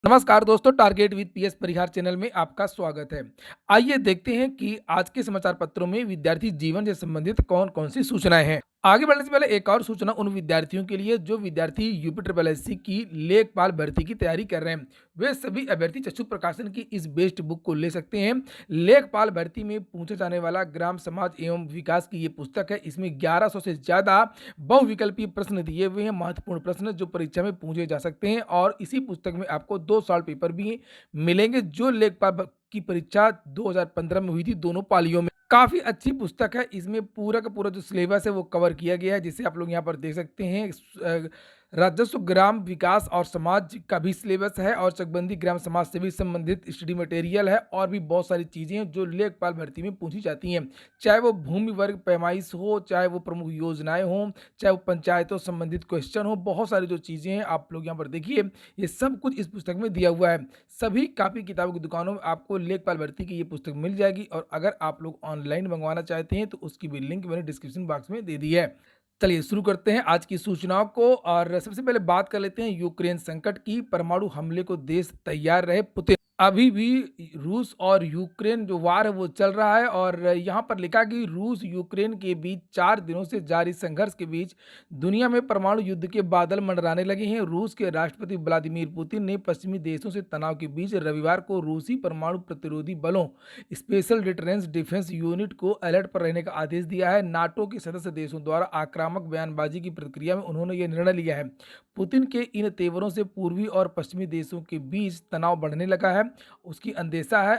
नमस्कार दोस्तों, target with PS Parihar channel में आपका स्वागत है। आइए देखते हैं कि आज के समाचार पत्रों में विद्यार्थी जीवन से संबंधित कौन-कौन सी सूचनाएँ हैं। आगे बढ़ने से पहले एक और सूचना उन विद्यार्थियों के लिए जो विद्यार्थी यूपी ट्रिपल एससी की लेखपाल भर्ती की तैयारी कर रहे हैं। वे सभी अभ्यर्थी चक्षु प्रकाशन की इस बेस्ट बुक को ले सकते हैं। लेखपाल भर्ती में पूछे जाने वाला ग्राम समाज एवं विकास की ये पुस्तक है। इसमें 1100 से ज़्यादा बहुविकल्पीय प्रश्न दिए हुए हैं, महत्वपूर्ण प्रश्न जो परीक्षा में पूछे जा सकते हैं और इसी पुस्तक में आपको 2 सॉल्व पेपर भी मिलेंगे जो लेखपाल की परीक्षा 2015 में हुई थी दोनों पालियों में। काफ़ी अच्छी पुस्तक है, इसमें पूरा का पूरा जो सिलेबस है वो कवर किया गया है, जिसे आप लोग यहाँ पर देख सकते हैं। राजस्व, ग्राम विकास और समाज का भी सिलेबस है और चकबंदी ग्राम समाज से भी संबंधित स्टडी मटेरियल है और भी बहुत सारी चीज़ें हैं जो लेखपाल भर्ती में पूछी जाती हैं। चाहे वो भूमि वर्ग पैमाइश हो, चाहे वो प्रमुख योजनाएं हों, चाहे वो पंचायतों संबंधित क्वेश्चन हो, बहुत सारी जो चीज़ें हैं आप लोग यहाँ पर देखिए, ये सब कुछ इस पुस्तक में दिया हुआ है। सभी कापी किताबों की दुकानों में आपको लेखपाल भर्ती की ये पुस्तक मिल जाएगी और अगर आप लोग ऑनलाइन मंगवाना चाहते हैं तो उसकी भी लिंक मैंने डिस्क्रिप्शन बॉक्स में दे दी है। चलिए शुरू करते हैं आज की सूचनाओं को और सबसे पहले बात कर लेते हैं यूक्रेन संकट की। परमाणु हमले को देश तैयार रहे पुतिन। अभी भी रूस और यूक्रेन जो वार है वो चल रहा है और यहाँ पर लिखा कि रूस यूक्रेन के बीच 4 दिनों से जारी संघर्ष के बीच दुनिया में परमाणु युद्ध के बादल मंडराने लगे हैं। रूस के राष्ट्रपति व्लादिमीर पुतिन ने पश्चिमी देशों से तनाव के बीच रविवार को रूसी परमाणु प्रतिरोधी बलों स्पेशल डिटरेंस डिफेंस यूनिट को अलर्ट पर रहने का आदेश दिया है। नाटो के सदस्य देशों द्वारा आक्रामक बयानबाजी की प्रतिक्रिया में उन्होंने ये निर्णय लिया है। पुतिन के इन तेवरों से पूर्वी और पश्चिमी देशों के बीच तनाव बढ़ने लगा है। उसकी अंदेशा है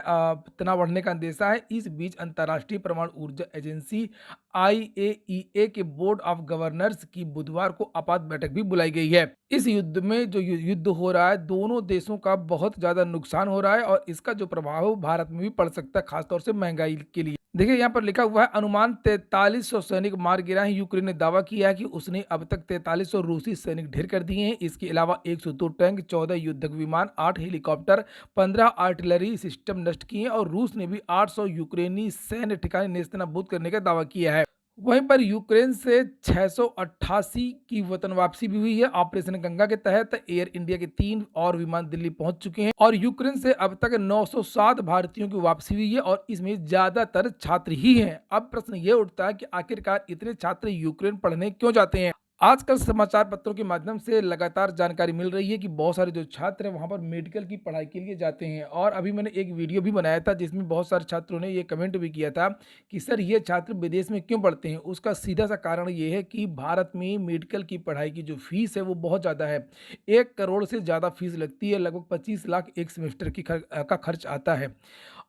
तनाव बढ़ने का अंदेशा है। इस बीच अंतर्राष्ट्रीय परमाणु ऊर्जा एजेंसी आईएईए के बोर्ड ऑफ गवर्नर्स की बुधवार को आपात बैठक भी बुलाई गई है। इस युद्ध में जो युद्ध हो रहा है दोनों देशों का बहुत ज्यादा नुकसान हो रहा है और इसका जो प्रभाव है भारत में भी पड़ सकता है, खासतौर से महंगाई के लिए। देखिए यहाँ पर लिखा हुआ है अनुमान 4300 सैनिक मार गिरा है। यूक्रेन ने दावा किया है कि उसने अब तक 4300 रूसी सैनिक ढेर कर दिए हैं। इसके अलावा 102 टैंक, 14 युद्धक विमान, 8 हेलीकॉप्टर, 15 आर्टिलरी सिस्टम नष्ट किए हैं और रूस ने भी 800 यूक्रेनी सैन्य ठिकाने नेस्तनाबूद करने का दावा किया है। वहीं पर यूक्रेन से 688 की वतन वापसी भी हुई है। ऑपरेशन गंगा के तहत एयर इंडिया के 3 और विमान दिल्ली पहुंच चुके हैं और यूक्रेन से अब तक 907 भारतीयों की वापसी हुई है और इसमें ज्यादातर छात्र ही हैं। अब प्रश्न ये उठता है कि आखिरकार इतने छात्र यूक्रेन पढ़ने क्यों जाते हैं। आजकल समाचार पत्रों के माध्यम से लगातार जानकारी मिल रही है कि बहुत सारे जो छात्र हैं वहां पर मेडिकल की पढ़ाई के लिए जाते हैं और अभी मैंने एक वीडियो भी बनाया था जिसमें बहुत सारे छात्रों ने ये कमेंट भी किया था कि सर ये छात्र विदेश में क्यों पढ़ते हैं। उसका सीधा सा कारण ये है कि भारत में मेडिकल की पढ़ाई की जो फीस है वो बहुत ज़्यादा है। 1 करोड़ से ज़्यादा फीस लगती है, लगभग 25 लाख एक सेमेस्टर का खर्च आता है।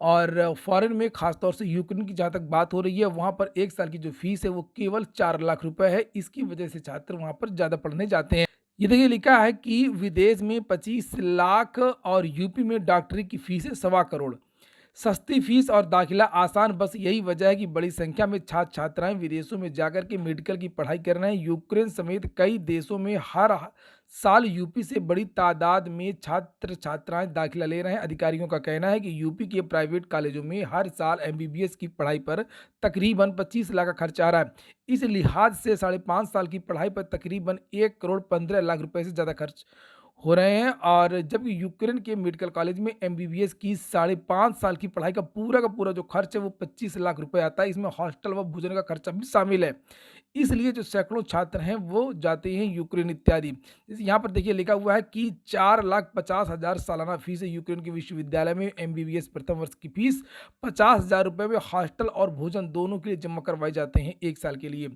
और फॉरेन में खासतौर से यूक्रेन की जहाँ तक बात हो रही है वहाँ पर 1 साल की जो फीस है वो केवल 4 लाख रुपए है। इसकी वजह से छात्र वहाँ पर ज़्यादा पढ़ने जाते हैं। ये देखिए लिखा है कि विदेश में 25 लाख और यूपी में डॉक्टरी की फीस है 1.25 करोड़। सस्ती फीस और दाखिला आसान, बस यही वजह है कि बड़ी संख्या में छात्र छात्राएं विदेशों में जाकर के मेडिकल की पढ़ाई कर रहे हैं। यूक्रेन समेत कई देशों में हर साल यूपी से बड़ी तादाद में छात्र छात्राएं दाखिला ले रहे हैं। अधिकारियों का कहना है कि यूपी के प्राइवेट कॉलेजों में हर साल एमबीबीएस की पढ़ाई पर तकरीबन 25 लाख का खर्च आ रहा है। इस लिहाज से 5.5 साल की पढ़ाई पर तकरीबन 1 करोड़ 15 लाख रुपए से ज़्यादा खर्च हो रहे हैं और जबकि यूक्रेन के मेडिकल कॉलेज में एमबीबीएस की 5.5 साल की पढ़ाई का पूरा जो खर्च है वो 25 लाख रुपए आता है। इसमें हॉस्टल व भोजन का खर्चा भी शामिल है। इसलिए जो सैकड़ों छात्र हैं वो जाते हैं यूक्रेन इत्यादि। जैसे यहाँ पर देखिए लिखा हुआ है कि 4,50,000 सालाना फीस है यूक्रेन के विश्वविद्यालय में। एमबीबीएस प्रथम वर्ष की फीस 50,000 रुपये में हॉस्टल और भोजन दोनों के लिए जमा करवाए जाते हैं 1 साल के लिए।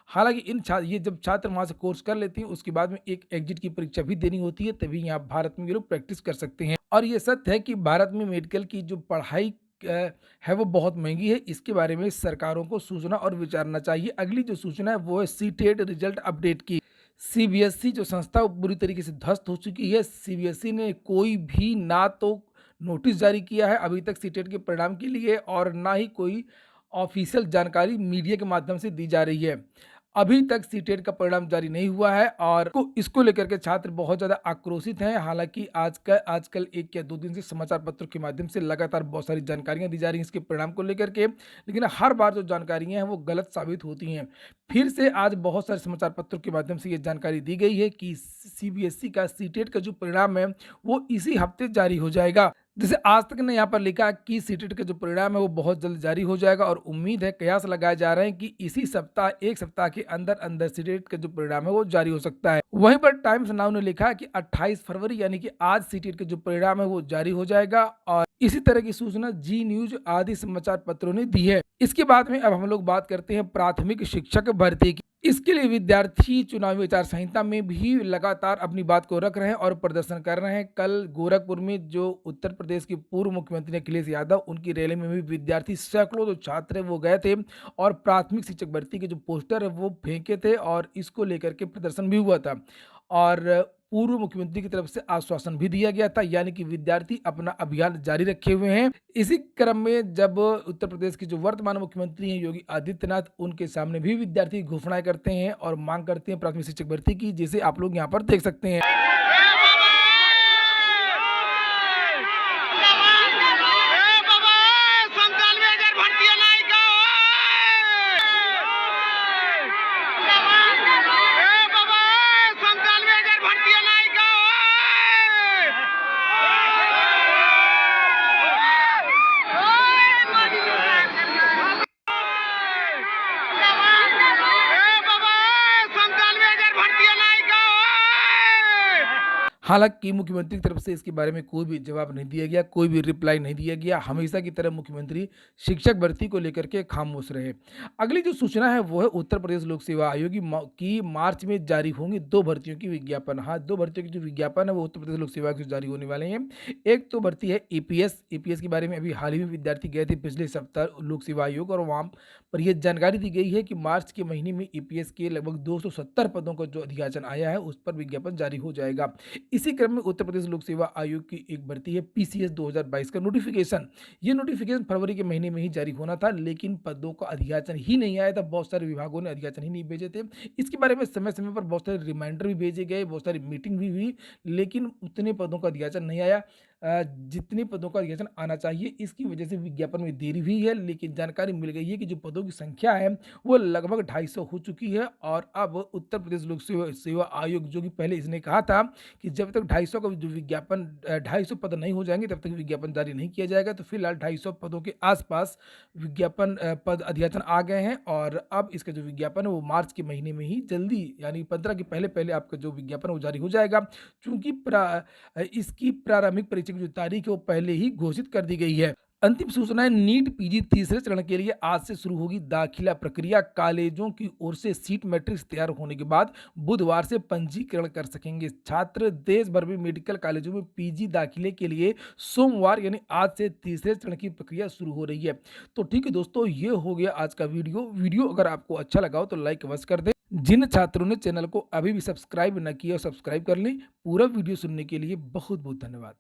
हालांकि ये जब छात्र वहाँ से कोर्स कर लेते हैं उसके बाद में एक एग्जिट की परीक्षा भी देनी होती है, तभी यहाँ भारत में ये लोग प्रैक्टिस कर सकते हैं। और ये सत्य है कि भारत में मेडिकल की जो पढ़ाई है वो बहुत महंगी है। इसके बारे में सरकारों को सोचना और विचारना चाहिए। अगली जो सूचना है वो है सीटेट रिजल्ट अपडेट की। सीबीएसई जो संस्था वो पूरी तरीके से ध्वस्त हो चुकी है। सीबीएसई ने कोई भी ना तो नोटिस जारी किया है अभी तक सीटेट के परिणाम के लिए और ना ही कोई ऑफिशियल जानकारी मीडिया के माध्यम से दी जा रही है। अभी तक सीटेट का परिणाम जारी नहीं हुआ है और इसको लेकर के छात्र बहुत ज़्यादा आक्रोशित हैं। हालाँकि आजकल 1 या 2 दिन से समाचार पत्रों के माध्यम से लगातार बहुत सारी जानकारियाँ दी जा रही हैं इसके परिणाम को लेकर के, लेकिन हर बार जो जानकारियाँ हैं वो गलत साबित होती हैं। फिर से आज बहुत सारे समाचार पत्रों के माध्यम से ये जानकारी दी गई है कि सीबीएसई का सीटेट का जो परिणाम है वो इसी हफ्ते जारी हो जाएगा। जैसे आज तक ने यहाँ पर लिखा कि सीटेट का जो परिणाम है वो बहुत जल्द जारी हो जाएगा और उम्मीद है, कयास लगाए जा रहे हैं कि इसी सप्ताह 1 सप्ताह के अंदर सीटेट का जो परिणाम है वो जारी हो सकता है। वहीं पर टाइम्स नाउ ने लिखा कि 28 फरवरी यानी कि आज सीटेट का जो परिणाम है वो जारी हो जाएगा और इसी तरह की सूचना जी न्यूज आदि समाचार पत्रों ने दी है। इसके बाद में अब हम लोग बात करते हैं प्राथमिक शिक्षक भर्ती की। इसके लिए विद्यार्थी चुनावी आचार संहिता में भी लगातार अपनी बात को रख रहे हैं और प्रदर्शन कर रहे हैं। कल गोरखपुर में जो उत्तर प्रदेश के पूर्व मुख्यमंत्री अखिलेश यादव, उनकी रैली में भी विद्यार्थी सैकड़ों जो छात्र है वो गए थे और प्राथमिक शिक्षक भर्ती के जो पोस्टर है वो फेंके थे और इसको लेकर के प्रदर्शन भी हुआ था और पूर्व मुख्यमंत्री की तरफ से आश्वासन भी दिया गया था, यानी कि विद्यार्थी अपना अभियान जारी रखे हुए हैं। इसी क्रम में जब उत्तर प्रदेश के जो वर्तमान मुख्यमंत्री हैं योगी आदित्यनाथ, उनके सामने भी विद्यार्थी घोषणाएं करते हैं और मांग करते हैं प्राथमिक शिक्षक भर्ती की, जिसे आप लोग यहाँ पर देख सकते हैं। हालांकि मुख्यमंत्री की तरफ से इसके बारे में कोई भी जवाब नहीं दिया गया, कोई भी रिप्लाई नहीं दिया गया। हमेशा की तरह मुख्यमंत्री शिक्षक भर्ती को लेकर के खामोश रहे। अगली जो सूचना है वो है उत्तर प्रदेश लोक सेवा आयोग की मार्च में जारी होंगी 2 भर्तियों की विज्ञापन। हाँ, 2 भर्तियों की जो विज्ञापन है वो उत्तर प्रदेश लोक सेवा से जारी होने वाले हैं। एक तो भर्ती है एपीएस के बारे में अभी हाल ही में विद्यार्थी गए थे पिछले सप्ताह लोक सेवा आयोग और वहाँ पर यह जानकारी दी गई है कि मार्च के महीने में एपीएस के लगभग 270 पदों का जो अधियाचन आया है उस पर विज्ञापन जारी हो जाएगा। इसी क्रम में उत्तर प्रदेश लोक सेवा आयोग की एक भर्ती है पीसीएस 2022 का नोटिफिकेशन। ये नोटिफिकेशन फरवरी के महीने में ही जारी होना था, लेकिन पदों का अधियाचन ही नहीं आया था। बहुत सारे विभागों ने अधियाचन ही नहीं भेजे थे। इसके बारे में समय समय पर बहुत सारे रिमाइंडर भी भेजे गए, बहुत सारी मीटिंग भी हुई, लेकिन उतने पदों का अधियाचन नहीं आया जितने पदों का अधियाचन आना चाहिए। इसकी वजह से विज्ञापन में देरी हुई है, लेकिन जानकारी मिल गई है कि जो पदों की संख्या है वो लगभग 250 हो चुकी है और अब उत्तर प्रदेश लोक सेवा आयोग, जो कि पहले इसने कहा था कि जब तक 250 का जो विज्ञापन 250 पद नहीं हो जाएंगे तब तक विज्ञापन जारी नहीं किया जाएगा। तो फिलहाल 250 पदों के आसपास विज्ञापन पद अधियाचन आ गए हैं और अब इसका जो विज्ञापन है वो मार्च के महीने में ही जल्दी यानी 15 के पहले पहले आपका जो विज्ञापन वो जारी हो जाएगा। चूंकि इसकी प्रारंभिक परीक्षा की जो तारीख है वो पहले ही घोषित कर दी गई है। अंतिम सूचना है नीट पीजी तीसरे चरण के लिए आज से शुरू होगी दाखिला प्रक्रिया। कॉलेजों की ओर से सीट मैट्रिक्स तैयार होने के बाद बुधवार से पंजीकरण कर सकेंगे छात्र। देश भर में मेडिकल कॉलेजों में पीजी दाखिले के लिए सोमवार यानी आज से तीसरे चरण की प्रक्रिया शुरू हो रही है। तो ठीक है दोस्तों, ये हो गया आज का वीडियो अगर आपको अच्छा लगा हो तो लाइक अवश्य कर दें। जिन छात्रों ने चैनल को अभी भी सब्सक्राइब न किया सब्सक्राइब कर लें। पूरा वीडियो सुनने के लिए बहुत बहुत धन्यवाद।